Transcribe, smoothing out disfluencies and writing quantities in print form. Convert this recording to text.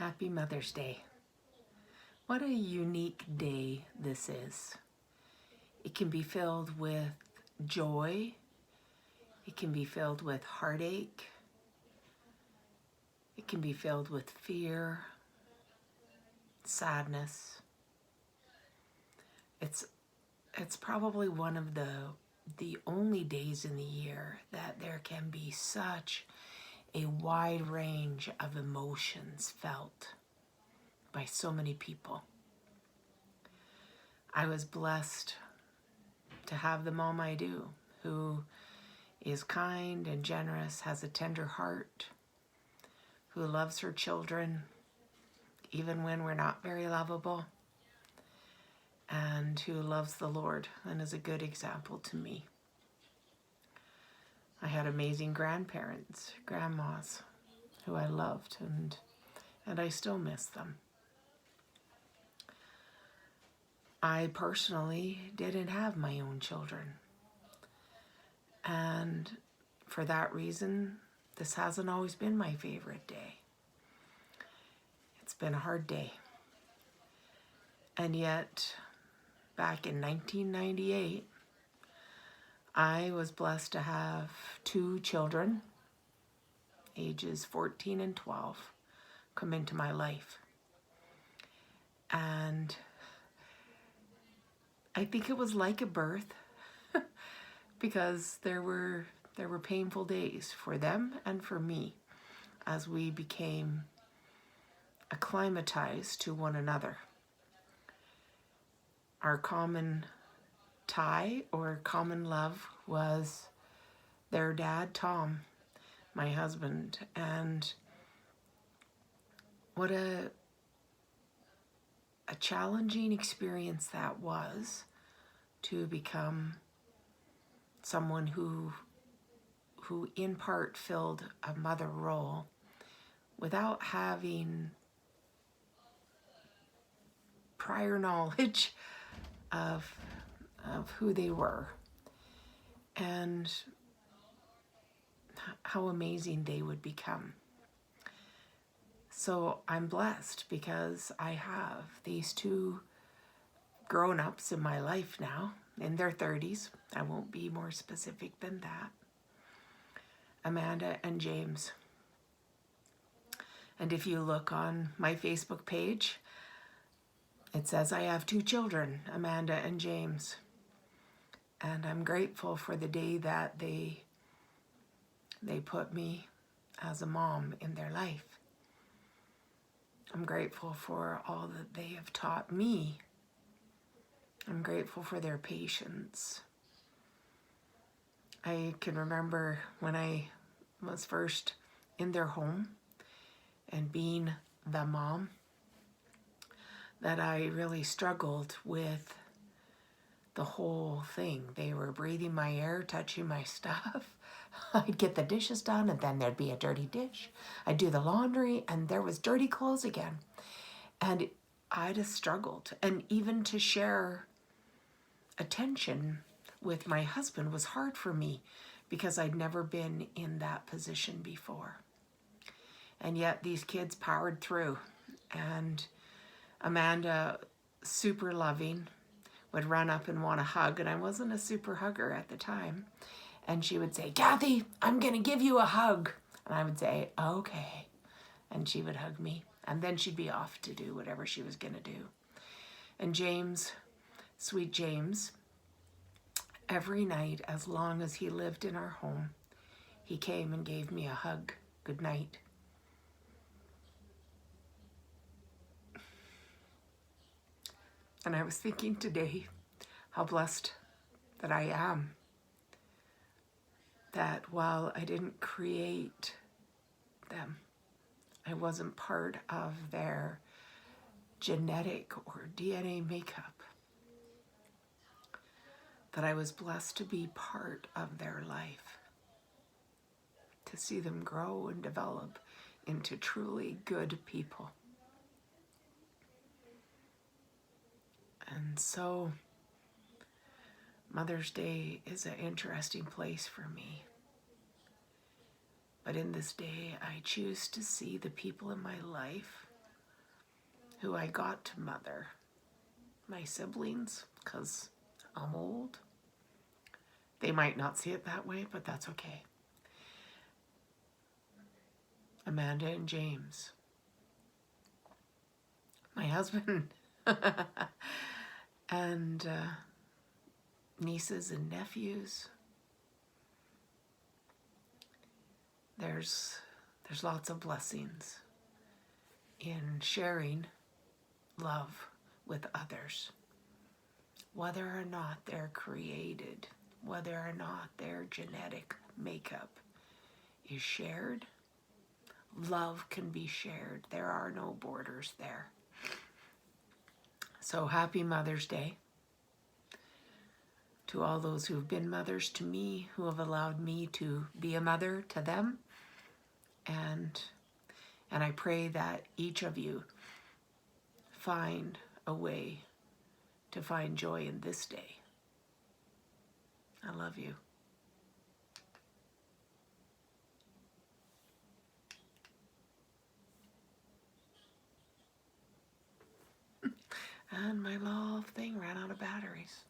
Happy Mother's Day. What a unique day this is. It can be filled with joy. It can be filled with heartache. It can be filled with fear, sadness. It's probably one of the only days in the year that there can be such a wide range of emotions felt by so many people. I was blessed to have the mom I do, who is kind and generous, has a tender heart, who loves her children even when we're not very lovable, and who loves the Lord and is a good example to me. I had amazing grandparents, grandmas, who I loved, and I still miss them. I personally didn't have my own children. And for that reason, this hasn't always been my favorite day. It's been a hard day. And yet, back in 1998, I was blessed to have two children, ages 14 and 12, come into my life. And I think it was like a birth because there were painful days for them and for me as we became acclimatized to one another. Our common tie or common love was their dad, Tom, my husband, and what a challenging experience that was to become someone who in part filled a mother role without having prior knowledge of who they were and how amazing they would become. So I'm blessed because I have these two grown-ups in my life now, in their 30s. I won't be more specific than that. Amanda and James. And if you look on my Facebook page, it says I have two children, Amanda and James. And I'm grateful for the day that they put me as a mom in their life. I'm grateful for all that they have taught me. I'm grateful for their patience. I can remember when I was first in their home and being the mom that I really struggled with the whole thing. They were breathing my air, touching my stuff. I'd get the dishes done and then there'd be a dirty dish. I'd do the laundry and there was dirty clothes again. And I just struggled. And even to share attention with my husband was hard for me because I'd never been in that position before. And yet these kids powered through. And Amanda, super loving, would run up and want a hug. And I wasn't a super hugger at the time. And she would say, "Kathy, I'm going to give you a hug." And I would say, "Okay." And she would hug me. And then she'd be off to do whatever she was going to do. And James, sweet James, every night, as long as he lived in our home, he came and gave me a hug. Good night. And I was thinking today how blessed that I am. That while I didn't create them, I wasn't part of their genetic or DNA makeup, that I was blessed to be part of their life, to see them grow and develop into truly good people. And so Mother's Day is an interesting place for me. But in this day, I choose to see the people in my life who I got to mother, my siblings, because I'm old. They might not see it that way, but that's okay. Amanda and James, my husband, and nieces and nephews. There's lots of blessings in sharing love with others, whether or not they're created, whether or not their genetic makeup is shared. Love can be shared. There are no borders there. So happy Mother's Day to all those who have been mothers to me, who have allowed me to be a mother to them. And I pray that each of you find a way to find joy in this day. I love you. And my love thing ran out of batteries.